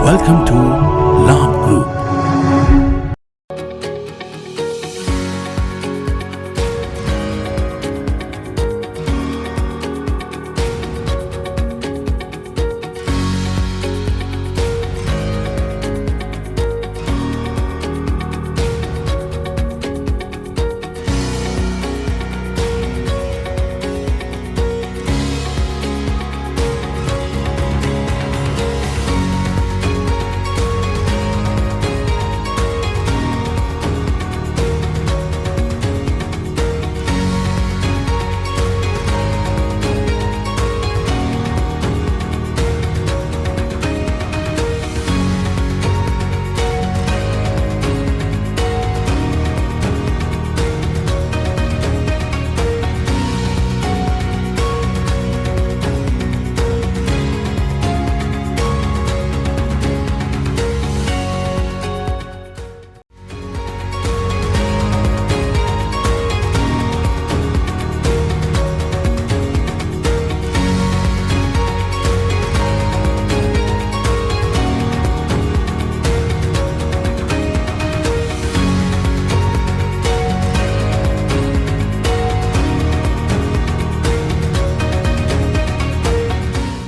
Welcome to Labh Group.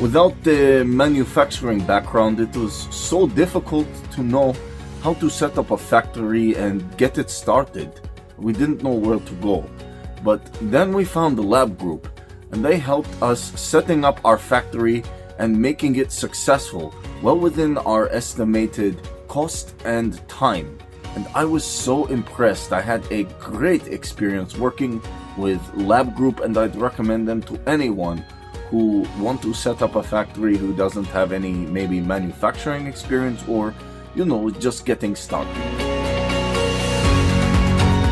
Without the manufacturing background, it was so difficult to know how to set up a factory and get it started. We didn't know where to go. But then we found the Labh Group, and they helped us setting up our factory and making it successful, well within our estimated cost and time. And I was so impressed. I had a great experience working with Labh Group, and I'd recommend them to anyone who want to set up a factory who doesn't have any maybe manufacturing experience or, just getting started.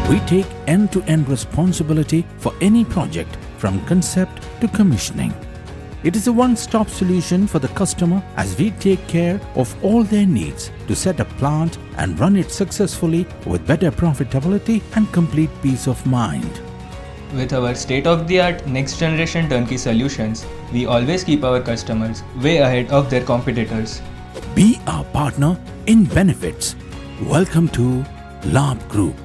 We take end-to-end responsibility for any project from concept to commissioning. It is a one-stop solution for the customer as we take care of all their needs to set a plant and run it successfully with better profitability and complete peace of mind. With our state-of-the-art next-generation turnkey solutions, we always keep our customers way ahead of their competitors. Be our partner in benefits. Welcome to Labh Group.